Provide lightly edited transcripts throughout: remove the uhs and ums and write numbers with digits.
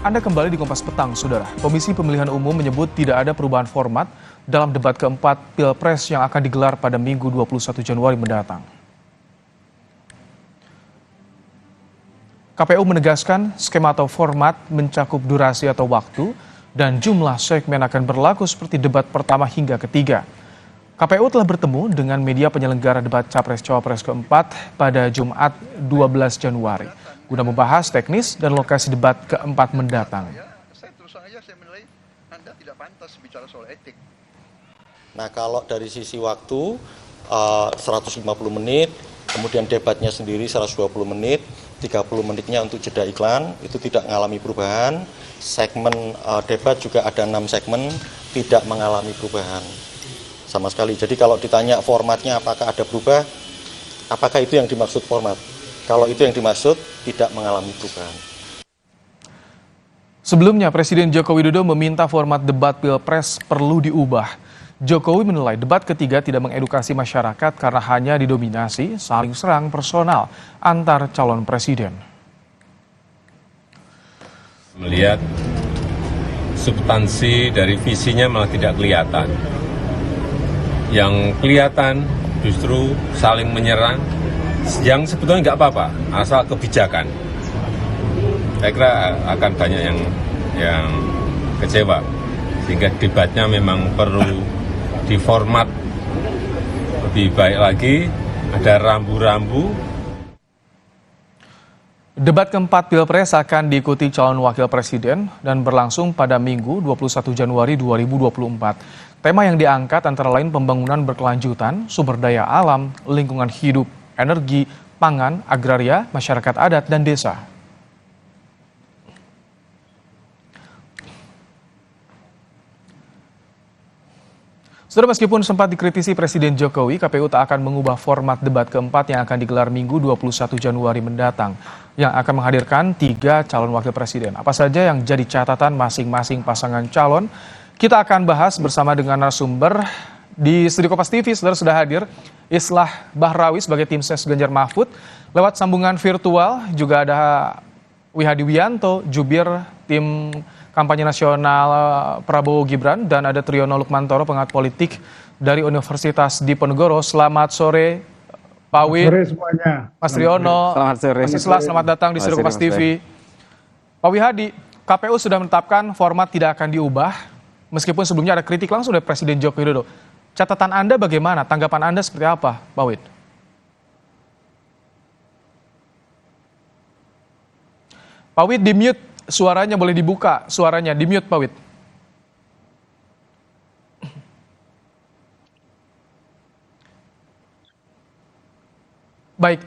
Anda kembali di Kompas Petang, Saudara. Komisi Pemilihan Umum menyebut tidak ada perubahan format dalam debat keempat Pilpres yang akan digelar pada Minggu 21 Januari mendatang. KPU menegaskan skema atau format mencakup durasi atau waktu dan jumlah segmen akan berlaku seperti debat pertama hingga ketiga. KPU telah bertemu dengan media penyelenggara debat Capres-Cawapres keempat pada Jumat 12 Januari guna membahas teknis dan lokasi debat keempat mendatang. Saya terus saja saya menilai Anda tidak pantas bicara soal etik. Nah, kalau dari sisi waktu 150 menit, kemudian debatnya sendiri 120 menit, 30 menitnya untuk jeda iklan, itu tidak mengalami perubahan. Segmen debat juga ada 6 segmen, tidak mengalami perubahan sama sekali. Jadi kalau ditanya formatnya apakah ada berubah, apakah itu yang dimaksud format? Kalau itu yang dimaksud, tidak mengalami perubahan. Sebelumnya, Presiden Joko Widodo meminta format debat Pilpres perlu diubah. Jokowi menilai debat ketiga tidak mengedukasi masyarakat karena hanya didominasi saling serang personal antar calon presiden. Melihat substansi dari visinya malah tidak kelihatan. Yang kelihatan justru saling menyerang, yang sebetulnya nggak apa-apa, asal kebijakan. Saya kira akan banyak yang kecewa, sehingga debatnya memang perlu diformat lebih baik lagi, ada rambu-rambu. Debat keempat Pilpres akan diikuti calon wakil presiden dan berlangsung pada Minggu 21 Januari 2024. Tema yang diangkat antara lain pembangunan berkelanjutan, sumber daya alam, lingkungan hidup, energi, pangan, agraria, masyarakat adat, dan desa. Sudah meskipun sempat dikritisi Presiden Jokowi, KPU tak akan mengubah format debat keempat yang akan digelar Minggu 21 Januari mendatang, yang akan menghadirkan 3 calon wakil presiden. Apa saja yang jadi catatan masing-masing pasangan calon? Kita akan bahas bersama dengan narasumber di Studio Kompas TV. Saudara sudah hadir Islah Bahrawi sebagai tim ses Ganjar Mahfud. Lewat sambungan virtual juga ada Wihadi Wianto, jubir tim kampanye nasional Prabowo Gibran, dan ada Triyono Lukmantoro, pengamat politik dari Universitas Diponegoro. Selamat sore, Pak Wid. Sore semuanya. Mas Triyono, Selamat sore. Mas Islah, selamat datang di Studio Kompas TV. Pak Wihadi, KPU sudah menetapkan format tidak akan diubah, meskipun sebelumnya ada kritik langsung dari Presiden Joko Widodo. Catatan Anda bagaimana? Tanggapan Anda seperti apa, Pak Wid? Pak Wid di-mute, suaranya boleh dibuka, suaranya di-mute Pak Wid. Baik,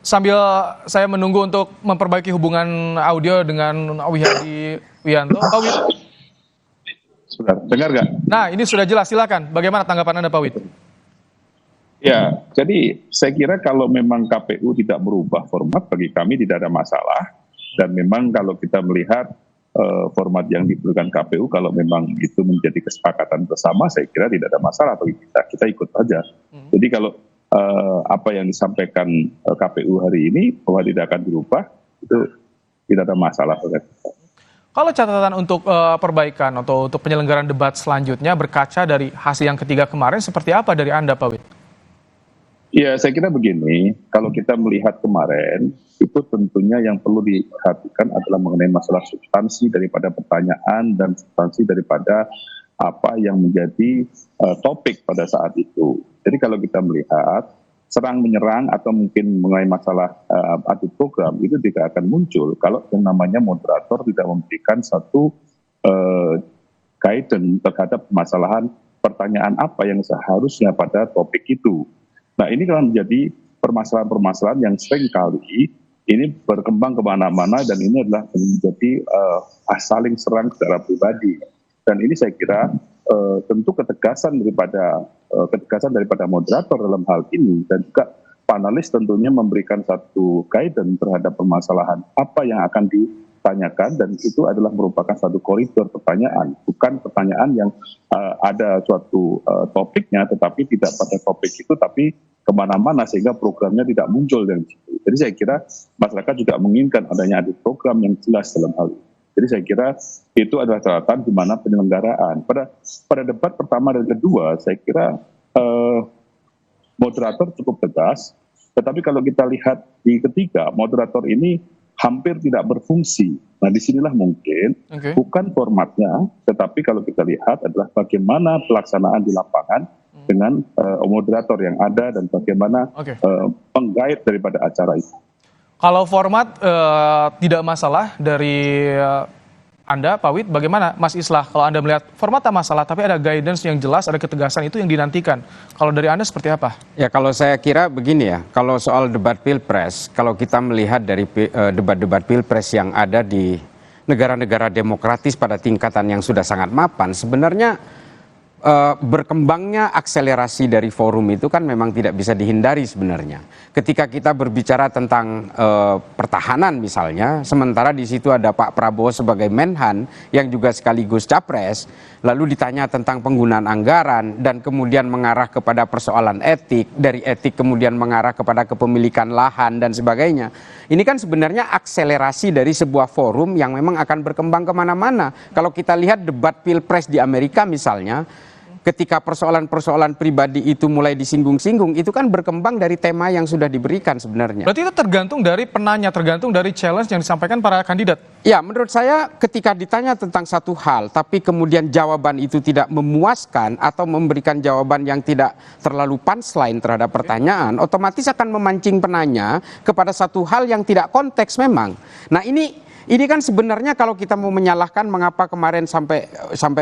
sambil saya menunggu untuk memperbaiki hubungan audio dengan Wihadi Wianto. Pak Wid. Sudah dengar nggak? Nah, ini sudah jelas, silakan. Bagaimana tanggapan Anda, Pak Wid? Ya, jadi saya kira kalau memang KPU tidak merubah format, bagi kami tidak ada masalah. Dan memang kalau kita melihat format yang diberikan KPU, kalau memang itu menjadi kesepakatan bersama, saya kira tidak ada masalah bagi kita ikut saja. Jadi kalau apa yang disampaikan KPU hari ini bahwa tidak akan dirubah, itu tidak ada masalah bagi kita. Kalau catatan untuk perbaikan atau untuk penyelenggaraan debat selanjutnya berkaca dari hasil yang ketiga kemarin, seperti apa dari Anda, Pak Wid? Ya, saya kira begini, kalau kita melihat kemarin, itu tentunya yang perlu diperhatikan adalah mengenai masalah substansi daripada pertanyaan dan substansi daripada apa yang menjadi topik pada saat itu. Jadi kalau kita melihat serang menyerang atau mungkin mengenai masalah adu program, itu tidak akan muncul kalau yang namanya moderator tidak memberikan satu guidance terhadap permasalahan pertanyaan apa yang seharusnya pada topik itu. Nah, ini kan menjadi permasalahan-permasalahan yang sering kali ini berkembang kemana-mana, dan ini adalah menjadi saling serang secara pribadi. Dan ini saya kira tentu ketegasan daripada moderator dalam hal ini, dan juga panelis tentunya memberikan satu guidance terhadap permasalahan apa yang akan ditanyakan, dan itu adalah merupakan satu koridor pertanyaan, bukan pertanyaan yang ada suatu topiknya tetapi tidak pada topik itu tapi kemana-mana sehingga programnya tidak muncul dari situ. Jadi saya kira masyarakat juga menginginkan adanya ada program yang jelas dalam hal ini. Jadi saya kira itu adalah catatan di mana penyelenggaraan. Pada debat pertama dan kedua, saya kira moderator cukup tegas, tetapi kalau kita lihat di ketiga, moderator ini hampir tidak berfungsi. Nah, disinilah mungkin bukan formatnya, tetapi kalau kita lihat adalah bagaimana pelaksanaan di lapangan dengan moderator yang ada dan bagaimana penggait daripada acara itu. Kalau format tidak masalah dari Anda, Pak Wid, bagaimana Mas Islah? Kalau Anda melihat format tak masalah, tapi ada guidance yang jelas, ada ketegasan, itu yang dinantikan. Kalau dari Anda seperti apa? Ya, kalau saya kira begini ya, kalau soal debat pilpres, kalau kita melihat dari debat-debat pilpres yang ada di negara-negara demokratis pada tingkatan yang sudah sangat mapan, sebenarnya berkembangnya akselerasi dari forum itu kan memang tidak bisa dihindari sebenarnya. Ketika kita berbicara tentang pertahanan misalnya, sementara di situ ada Pak Prabowo sebagai Menhan yang juga sekaligus capres, lalu ditanya tentang penggunaan anggaran dan kemudian mengarah kepada persoalan etik, dari etik kemudian mengarah kepada kepemilikan lahan dan sebagainya. Ini kan sebenarnya akselerasi dari sebuah forum yang memang akan berkembang kemana-mana. Kalau kita lihat debat pilpres di Amerika misalnya, ketika persoalan-persoalan pribadi itu mulai disinggung-singgung, itu kan berkembang dari tema yang sudah diberikan sebenarnya. Berarti itu tergantung dari penanya, tergantung dari challenge yang disampaikan para kandidat? Ya, menurut saya ketika ditanya tentang satu hal, tapi kemudian jawaban itu tidak memuaskan atau memberikan jawaban yang tidak terlalu punchline terhadap pertanyaan, otomatis akan memancing penanya kepada satu hal yang tidak konteks memang. Nah, ini kan sebenarnya kalau kita mau menyalahkan mengapa kemarin sampai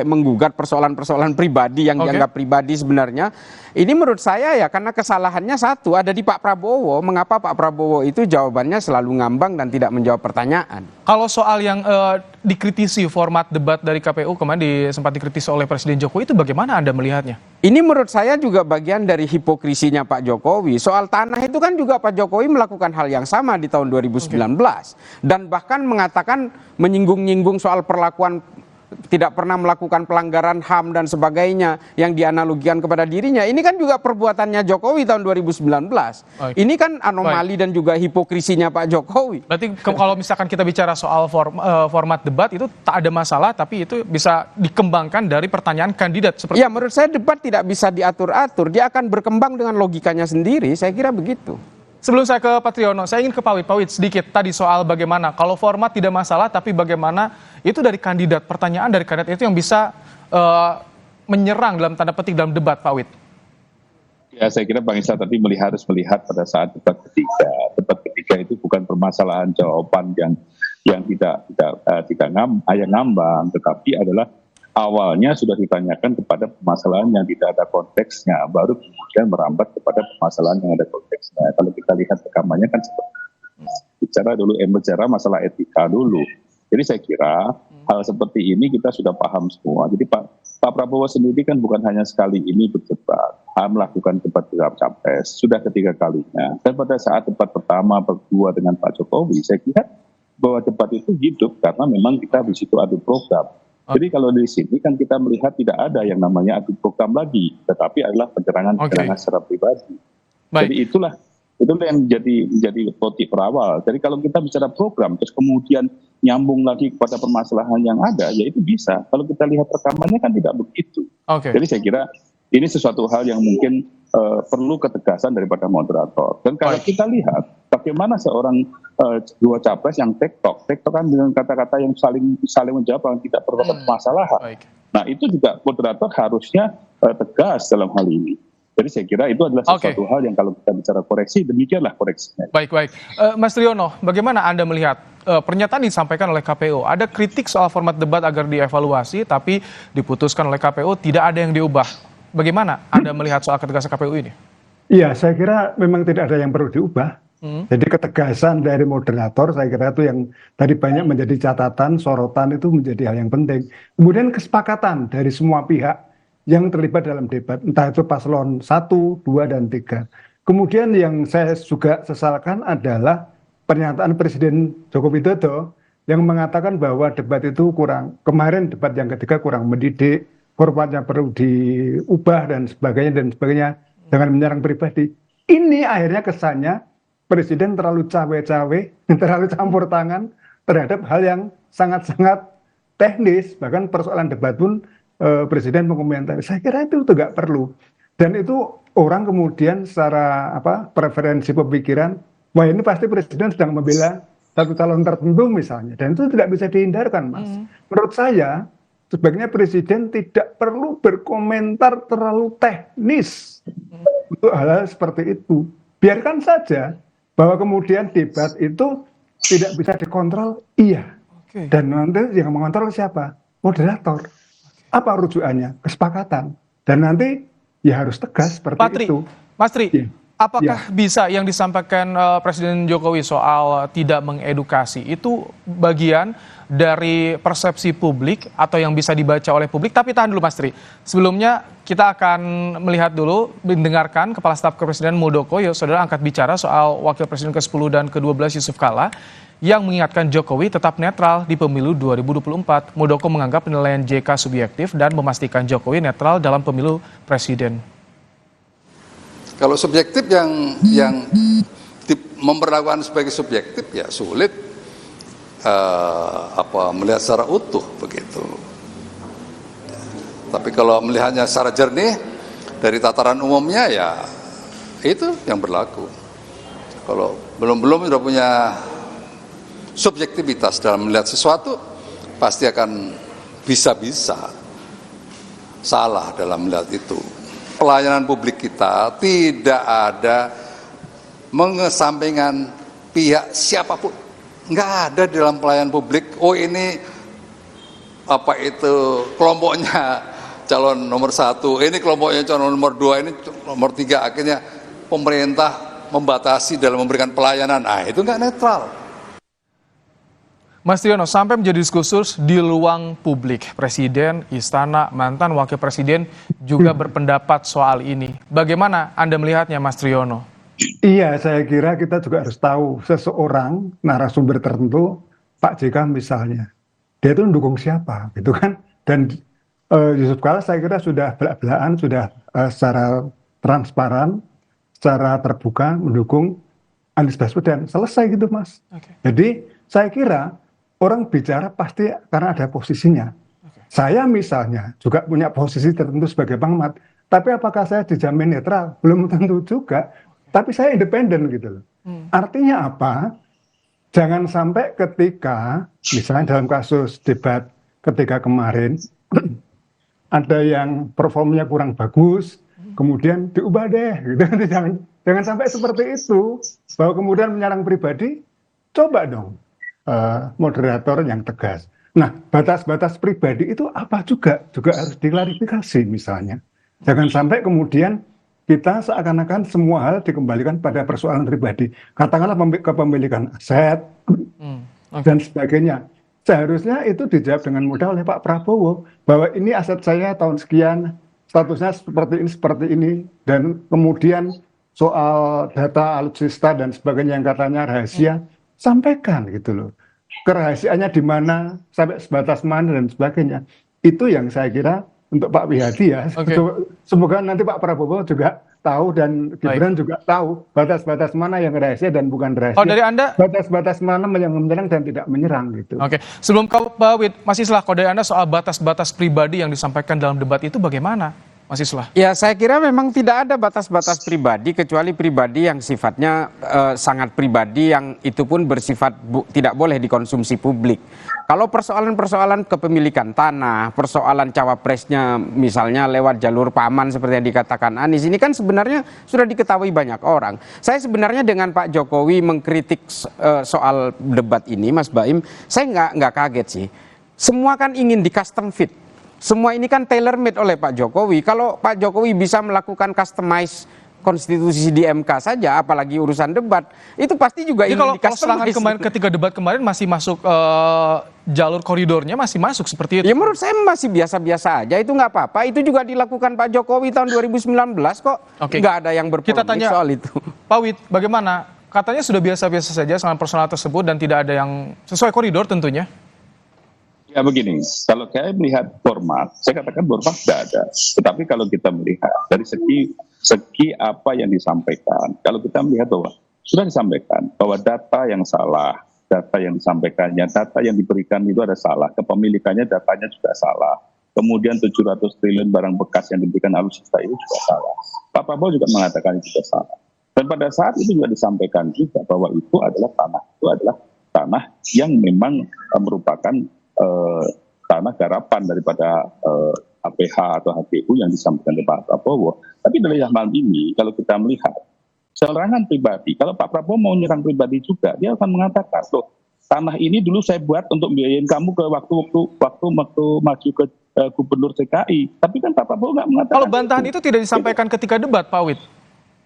menggugat persoalan-persoalan pribadi yang dianggap pribadi sebenarnya, ini menurut saya ya karena kesalahannya satu ada di Pak Prabowo. Mengapa Pak Prabowo itu jawabannya selalu ngambang dan tidak menjawab pertanyaan? Kalau soal yang dikritisi format debat dari KPU kemarin sempat dikritisi oleh Presiden Jokowi, itu bagaimana Anda melihatnya? Ini menurut saya juga bagian dari hipokrisinya Pak Jokowi. Soal tanah itu kan juga Pak Jokowi melakukan hal yang sama di tahun 2019. Dan bahkan mengatakan menyinggung-nyinggung soal perlakuan tidak pernah melakukan pelanggaran HAM dan sebagainya yang dianalogikan kepada dirinya. Ini kan juga perbuatannya Jokowi tahun 2019. Ini kan anomali dan juga hipokrisinya Pak Jokowi. Berarti kalau misalkan kita bicara soal format debat itu tak ada masalah, tapi itu bisa dikembangkan dari pertanyaan kandidat. Ya, menurut saya debat tidak bisa diatur-atur. Dia akan berkembang dengan logikanya sendiri. Saya kira begitu. Sebelum saya ke Pak Triyono, saya ingin ke Pak Wid. Pak Wid, sedikit tadi soal bagaimana, kalau format tidak masalah, tapi bagaimana itu dari kandidat, pertanyaan dari kandidat itu yang bisa menyerang dalam tanda petik dalam debat, Pak Wid. Ya, saya kira Bang Isa tadi harus melihat pada saat debat ketiga. Debat ketiga itu bukan permasalahan jawaban yang tidak ngambang, tetapi adalah awalnya sudah ditanyakan kepada permasalahan yang tidak ada konteksnya, baru kemudian merambat kepada permasalahan yang ada konteksnya. Kalau kita lihat rekamannya kan seperti bicara masalah etika dulu. Jadi saya kira hal seperti ini kita sudah paham semua. Jadi Pak Prabowo sendiri kan bukan hanya sekali ini berdebat, melakukan debat capres, sudah ketiga kalinya. Dan pada saat debat pertama, kedua dengan Pak Jokowi, saya kira bahwa debat itu hidup karena memang kita di situ adu program. Jadi kalau di sini kan kita melihat tidak ada yang namanya adu program lagi, tetapi adalah penyerangan secara pribadi. Jadi itulah yang menjadi motif awal. Jadi kalau kita bicara program, terus kemudian nyambung lagi kepada permasalahan yang ada, ya itu bisa. Kalau kita lihat rekamannya kan tidak begitu. Jadi saya kira ini sesuatu hal yang mungkin perlu ketegasan daripada moderator. Dan kalau kita lihat bagaimana seorang dua capres yang tektok kan dengan kata-kata yang saling menjawab yang tidak perlu permasalahan. Nah, itu juga moderator harusnya tegas dalam hal ini. Jadi saya kira itu adalah sesuatu hal yang kalau kita bicara koreksi, demikianlah koreksinya. Baik. Mas Triyono, bagaimana Anda melihat pernyataan disampaikan oleh KPU? Ada kritik soal format debat agar dievaluasi, tapi diputuskan oleh KPU tidak ada yang diubah. Bagaimana Anda melihat soal ketegasan KPU ini? Iya, saya kira memang tidak ada yang perlu diubah. Jadi ketegasan dari moderator saya kira itu yang tadi banyak menjadi catatan, sorotan itu menjadi hal yang penting. Kemudian kesepakatan dari semua pihak yang terlibat dalam debat, entah itu paslon 1, 2, dan 3. Kemudian yang saya juga sesalkan adalah pernyataan Presiden Joko Widodo yang mengatakan bahwa debat itu kemarin debat yang ketiga kurang mendidik, formatnya perlu diubah dan sebagainya dengan menyerang pribadi. Ini akhirnya kesannya Presiden terlalu cawe-cawe, terlalu campur tangan, terhadap hal yang sangat-sangat teknis, bahkan persoalan debat pun Presiden mengomentari. Saya kira itu nggak perlu. Dan itu orang kemudian secara preferensi pemikiran, wah ini pasti Presiden sedang membela satu calon tertentu misalnya. Dan itu tidak bisa dihindarkan, Mas. Menurut saya, sebaiknya Presiden tidak perlu berkomentar terlalu teknis untuk hal-hal seperti itu. Biarkan saja bahwa kemudian debat itu tidak bisa dikontrol, iya. Dan nanti yang mengontrol siapa? Moderator. Apa rujukannya? Kesepakatan. Dan nanti ya harus tegas seperti itu. Mas Tri, Ya. apakah bisa yang disampaikan Presiden Jokowi soal tidak mengedukasi itu bagian dari persepsi publik atau yang bisa dibaca oleh publik? Tapi tahan dulu Mas Tri. Sebelumnya kita akan melihat dulu, mendengarkan Kepala Staf Kepresiden Muldoko, saudara angkat bicara soal Wakil Presiden ke-10 dan ke-12 Yusuf Kala, yang mengingatkan Jokowi tetap netral di pemilu 2024. Muldoko menganggap penilaian JK subjektif dan memastikan Jokowi netral dalam pemilu presiden. Kalau subjektif yang memperlakukan sebagai subjektif ya sulit melihat secara utuh begitu. Tapi kalau melihatnya secara jernih dari tataran umumnya ya itu yang berlaku. Kalau belum sudah punya subjektivitas dalam melihat sesuatu, pasti akan bisa-bisa salah dalam melihat itu. Pelayanan publik kita tidak ada mengesampingkan pihak siapapun. Nggak ada di dalam pelayanan publik, oh ini kelompoknya calon nomor 1, ini kelompoknya calon nomor 2, ini nomor 3, akhirnya pemerintah membatasi dalam memberikan pelayanan. Itu nggak netral. Mas Triono, sampai menjadi diskursus di ruang publik, Presiden, Istana, mantan Wakil Presiden juga berpendapat soal ini. Bagaimana Anda melihatnya, Mas Triono? Iya, saya kira kita juga harus tahu seseorang narasumber tertentu, Pak JK misalnya, dia itu mendukung siapa, gitu kan? Dan Yusuf Kala saya kira sudah belak-belakan, sudah secara transparan, secara terbuka mendukung Anies Baswedan. Selesai gitu, Mas. Jadi saya kira orang bicara pasti karena ada posisinya. Saya misalnya juga punya posisi tertentu sebagai pengamat, tapi apakah saya dijamin netral? Belum tentu juga. Tapi saya independen gitu loh. Artinya apa? Jangan sampai ketika, misalnya dalam kasus debat ketika kemarin, ada yang performnya kurang bagus, kemudian diubah deh. Gitu. Jangan sampai seperti itu. Bahwa kemudian menyerang pribadi, coba dong. Moderator yang tegas. Nah, batas-batas pribadi itu apa juga harus diklarifikasi misalnya. Jangan sampai kemudian kita seakan-akan semua hal dikembalikan pada persoalan pribadi. Katakanlah kepemilikan aset dan sebagainya. Seharusnya itu dijawab dengan mudah oleh Pak Prabowo bahwa ini aset saya tahun sekian, statusnya seperti ini, dan kemudian soal data alutsista dan sebagainya yang katanya rahasia, sampaikan gitu loh. Kerahasiaannya di mana, sampai sebatas mana dan sebagainya. Itu yang saya kira untuk Pak Wihadi ya. Semoga nanti Pak Prabowo juga tahu dan Gibran juga tahu batas-batas mana yang rahasia dan bukan rahasia. Oh, dari Anda? Batas-batas mana yang menyerang dan tidak menyerang gitu. Oke, sebelum Pak Wid, Mas Islah, kalau dari Anda soal batas-batas pribadi yang disampaikan dalam debat itu bagaimana? Mas Islah? Ya, saya kira memang tidak ada batas-batas pribadi kecuali pribadi yang sifatnya sangat pribadi, yang itu pun bersifat tidak boleh dikonsumsi publik. Kalau persoalan-persoalan kepemilikan tanah, persoalan cawapresnya misalnya lewat jalur paman seperti yang dikatakan Anies, ini kan sebenarnya sudah diketahui banyak orang. Saya sebenarnya dengan Pak Jokowi mengkritik soal debat ini, Mas Baim, saya nggak kaget sih. Semua kan ingin di custom fit. Semua ini kan tailor made oleh Pak Jokowi. Kalau Pak Jokowi bisa melakukan customize konstitusi di MK saja, apalagi urusan debat, itu pasti juga ingin di customize. Serangan kemarin, ketika debat kemarin masih masuk jalur koridornya, masih masuk seperti itu. Ya menurut saya masih biasa-biasa aja, itu nggak apa-apa. Itu juga dilakukan Pak Jokowi tahun 2019 kok. Nggak ada yang berpolemik soal itu. Pak Wid, bagaimana? Katanya sudah biasa-biasa saja dengan personal tersebut dan tidak ada yang sesuai koridor tentunya. Ya begini, kalau saya melihat format, saya katakan format tidak ada. Tetapi kalau kita melihat dari segi apa yang disampaikan, kalau kita melihat bahwa sudah disampaikan bahwa data yang salah, data yang disampaikannya, data yang diberikan itu ada salah, kepemilikannya datanya juga salah. Kemudian 700 triliun barang bekas yang diberikan alutsista itu juga salah. Pak Prabowo juga mengatakan itu juga salah. Dan pada saat itu juga disampaikan juga bahwa itu adalah tanah yang memang merupakan tanah garapan daripada APH atau HPU yang disampaikan oleh Pak Prabowo. Tapi dari hal ini kalau kita melihat serangan pribadi, kalau Pak Prabowo mau menyerang pribadi juga, dia akan mengatakan, loh, tanah ini dulu saya buat untuk biayain kamu ke waktu maju ke gubernur DKI. Tapi kan Pak Prabowo nggak mengatakan. Kalau bantahan itu tidak disampaikan ketika debat, Pak Wid.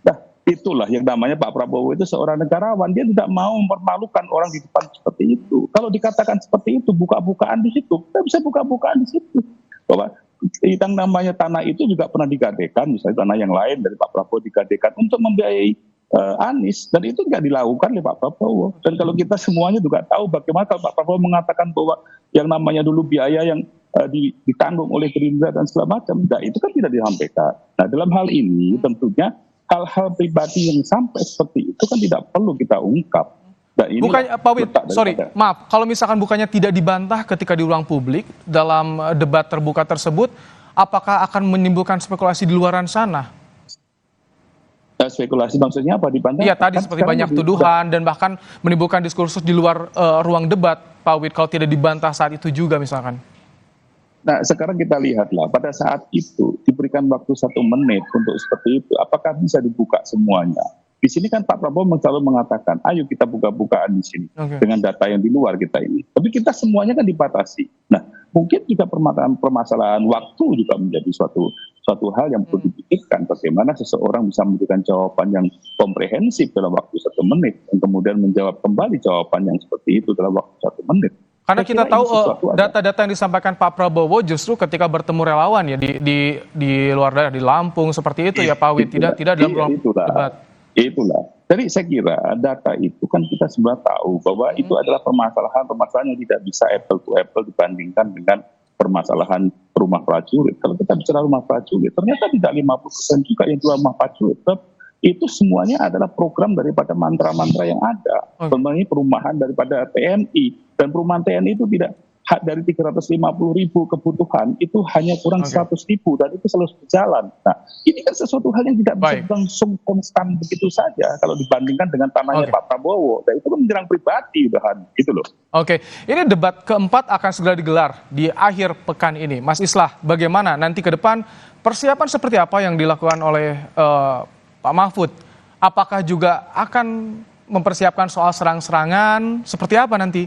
Nah, itulah yang namanya Pak Prabowo itu seorang negarawan. Dia tidak mau mempermalukan orang di depan seperti itu. Kalau dikatakan seperti itu, buka-bukaan di situ, kita bisa buka-bukaan di situ. Bahwa yang namanya tanah itu juga pernah digadekan, misalnya tanah yang lain dari Pak Prabowo digadekan untuk membiayai Anies, dan itu tidak dilakukan oleh Pak Prabowo. Dan kalau kita semuanya juga tahu bagaimana kalau Pak Prabowo mengatakan bahwa yang namanya dulu biaya yang ditanggung oleh Gerindra dan segala macam, nah itu kan tidak disampaikan. Nah dalam hal ini tentunya hal-hal pribadi yang sampai seperti itu kan tidak perlu kita ungkap. Nah, bukannya, Pak Wid, maaf, kalau misalkan bukannya tidak dibantah ketika di ruang publik dalam debat terbuka tersebut, apakah akan menimbulkan spekulasi di luaran sana? Spekulasi maksudnya apa dibantah? Iya, tadi seperti banyak tuduhan dan bahkan menimbulkan diskursus di luar ruang debat, Pak Wid, kalau tidak dibantah saat itu juga misalkan. Nah sekarang kita lihatlah pada saat itu diberikan waktu 1 menit untuk seperti itu, apakah bisa dibuka semuanya? Di sini kan Pak Prabowo selalu mengatakan, ayo kita buka-bukaan di sini dengan data yang di luar kita ini. Tapi kita semuanya kan dibatasi. Nah mungkin juga permasalahan waktu juga menjadi suatu hal yang perlu dipikirkan. Bagaimana seseorang bisa memberikan jawaban yang komprehensif dalam waktu 1 menit dan kemudian menjawab kembali jawaban yang seperti itu dalam waktu 1 menit. Karena kita tahu data-data yang disampaikan Pak Prabowo justru ketika bertemu relawan ya di luar daerah, di Lampung seperti itu ya Pak Wid, tidak dalam ruang debat. Itulah. Jadi saya kira data itu kan kita sebenarnya tahu bahwa itu adalah permasalahan yang tidak bisa apple to apple dibandingkan dengan permasalahan rumah prajurit. Kalau kita bicara rumah prajurit, ternyata tidak 50% juga yang jual rumah prajurit. Itu semuanya adalah program daripada mantra-mantra yang ada. Sebenarnya perumahan daripada TNI. Dan perumahan TNI itu tidak dari 350.000 kebutuhan, itu hanya kurang 100.000 dan itu selalu berjalan. Nah, ini kan sesuatu hal yang tidak bisa langsung konstan begitu saja kalau dibandingkan dengan tanahnya Pak Prabowo. Dan itu kan menyerang pribadi, gitu loh. Oke, ini debat keempat akan segera digelar di akhir pekan ini. Mas Islah, bagaimana nanti ke depan persiapan seperti apa yang dilakukan oleh Pak Mahfud? Apakah juga akan mempersiapkan soal serang-serangan? Seperti apa nanti?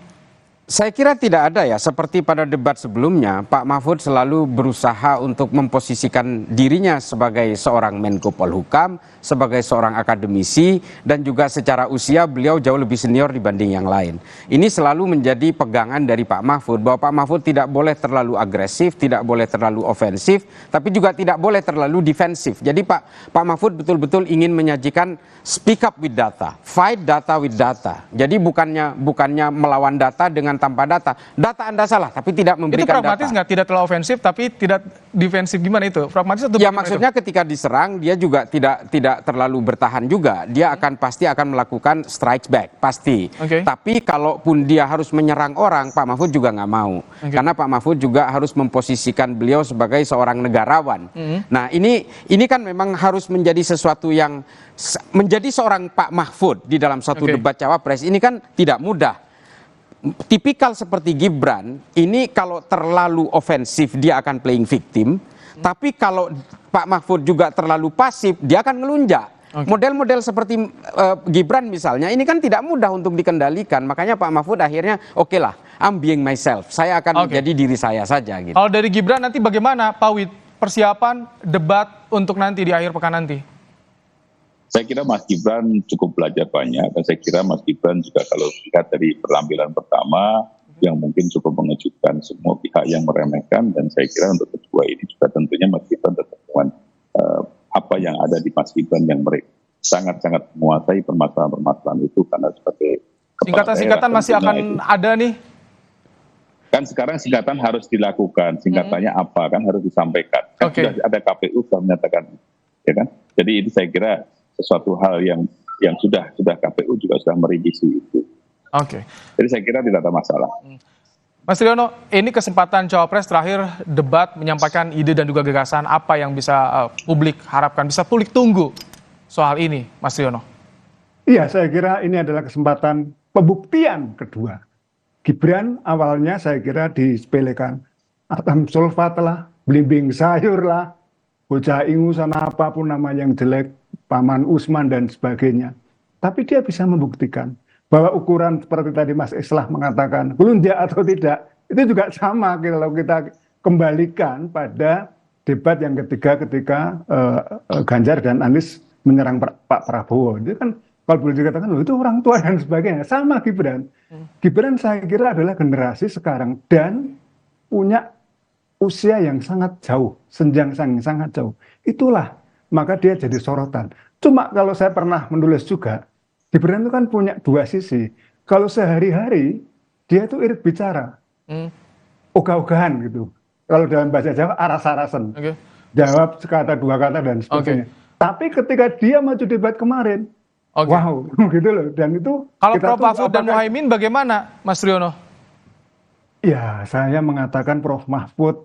Saya kira tidak ada ya, seperti pada debat sebelumnya, Pak Mahfud selalu berusaha untuk memposisikan dirinya sebagai seorang Menko Polhukam, sebagai seorang akademisi, dan juga secara usia beliau jauh lebih senior dibanding yang lain. Ini selalu menjadi pegangan dari Pak Mahfud, bahwa Pak Mahfud tidak boleh terlalu agresif, tidak boleh terlalu ofensif, tapi juga tidak boleh terlalu defensif. Jadi Pak Mahfud betul-betul ingin menyajikan speak up with data, fight data with data. Jadi bukannya melawan data dengan tanpa data. Data Anda salah, tapi tidak memberikan data. Itu pragmatis nggak? Tidak terlalu ofensif, tapi tidak defensif, gimana itu? Pragmatis atau ya maksudnya itu? Ketika diserang, dia juga tidak terlalu bertahan juga. Dia pasti akan melakukan strike back, pasti. Tapi kalaupun dia harus menyerang orang, Pak Mahfud juga nggak mau. Karena Pak Mahfud juga harus memposisikan beliau sebagai seorang negarawan. Nah ini kan memang harus menjadi sesuatu yang menjadi seorang Pak Mahfud di dalam satu debat cawapres ini kan tidak mudah. Tipikal seperti Gibran, ini kalau terlalu ofensif dia akan playing victim, tapi kalau Pak Mahfud juga terlalu pasif dia akan ngelunjak. Model-model seperti Gibran misalnya, ini kan tidak mudah untuk dikendalikan, makanya Pak Mahfud akhirnya oke lah, I'm being myself, saya akan menjadi diri saya saja. Gitu. Kalau dari Gibran nanti bagaimana Pak Wid, persiapan debat untuk nanti di akhir pekan nanti? Saya kira Mas Gibran cukup belajar banyak, dan saya kira Mas Gibran juga kalau lihat dari penampilan pertama yang mungkin cukup mengejutkan semua pihak yang meremehkan, dan saya kira untuk kedua ini juga tentunya Mas Gibran tertemuan apa yang ada di Mas Gibran yang mereka sangat-sangat menguasai permasalahan-permasalahan itu, karena sebagai singkatan-singkatan masih akan ada nih. Kan sekarang singkatan harus dilakukan, singkatannya apa kan harus disampaikan. Kan sudah ada KPU sudah menyatakan, ya kan? Jadi ini saya kira sesuatu hal yang sudah KPU juga sudah merevisi itu. Oke. Jadi saya kira tidak ada masalah. Mas Triyono, ini kesempatan Cawapres terakhir debat menyampaikan ide dan juga gagasan apa yang bisa publik harapkan, bisa publik tunggu soal ini, Mas Triyono. Iya, saya kira ini adalah kesempatan pembuktian kedua. Gibran awalnya saya kira disepelekan. Atam sulfat lah, belimbing sayur lah, bocah ingusan apapun nama yang jelek, Paman Usman dan sebagainya. Tapi dia bisa membuktikan bahwa ukuran seperti tadi Mas Islah mengatakan, belunjak atau tidak, itu juga sama kalau kita kembalikan pada debat yang ketiga ketika Ganjar dan Anies menyerang Pak Prabowo. Itu kan kalau boleh dikatakan, itu orang tua dan sebagainya. Sama Gibran. Gibran saya kira adalah generasi sekarang dan punya usia yang sangat jauh, senjang yang sangat jauh. Itulah, maka dia jadi sorotan. Cuma kalau saya pernah menulis juga, Gibran itu kan punya dua sisi. Kalau sehari-hari, dia itu irit bicara. Ogah-ogahan gitu. Kalau dalam bahasa Jawa, aras-arasan. Jawab sekata, dua kata, dan sebagainya. Tapi ketika dia maju debat kemarin, wow, gitu loh. Dan itu... Kalau Prof. Mahfud dan Muhaimin bagaimana, Mas Triyono? Ya, saya mengatakan Prof. Mahfud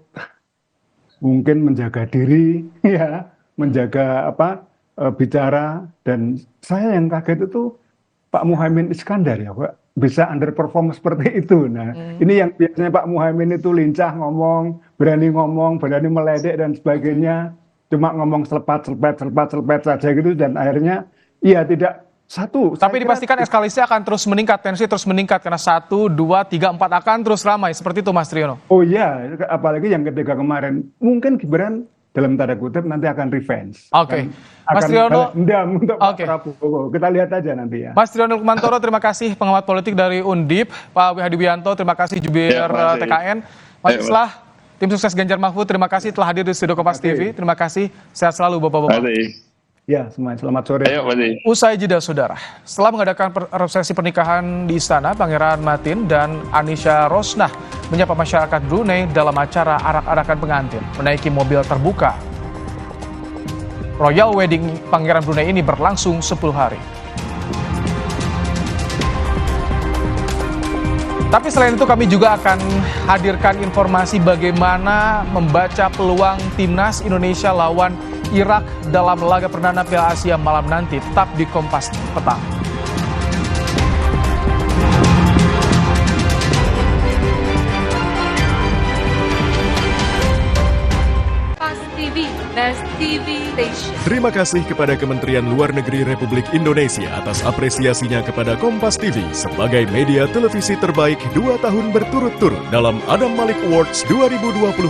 mungkin menjaga diri, ya, menjaga bicara, dan saya yang kaget itu Pak Muhaimin Iskandar ya Pak, bisa underperform seperti itu. Nah, ini yang biasanya Pak Muhaimin itu lincah ngomong, berani meledek dan sebagainya, cuma ngomong selepat saja gitu, dan akhirnya ya tidak satu. Tapi dipastikan eskalasi akan terus meningkat, tensi terus meningkat, karena 1, 2, 3, 4 akan terus ramai, seperti itu Mas Triyono. Oh iya, apalagi yang ketiga kemarin, mungkin Gibran dalam tanda kutip nanti akan revenge. Oke. Mas Triyono, dendam untuk Pak Prabowo. Kita lihat aja nanti ya. Mas Triyono Lukmantoro, terima kasih, pengamat politik dari Undip. Pak Wihadi Wianto, terima kasih, jubir TKN. Mas Islah, tim sukses Ganjar Mahfud, terima kasih telah hadir di studio Kompas TV. Terima kasih, sehat selalu Bapak-Bapak. Ya, semuanya selamat sore. Usai jeda, saudara. Setelah mengadakan resepsi pernikahan di istana, Pangeran Matin dan Anisha Rosnah menyapa masyarakat Brunei dalam acara arak-arakan pengantin menaiki mobil terbuka. Royal Wedding Pangeran Brunei ini berlangsung 10 hari. Tapi selain itu kami juga akan hadirkan informasi bagaimana membaca peluang timnas Indonesia lawan Irak dalam laga perdana Piala Asia malam nanti. Tetap di Kompas Petang. Terima kasih kepada Kementerian Luar Negeri Republik Indonesia atas apresiasinya kepada Kompas TV sebagai media televisi terbaik 2 tahun berturut-turut dalam Adam Malik Awards 2024.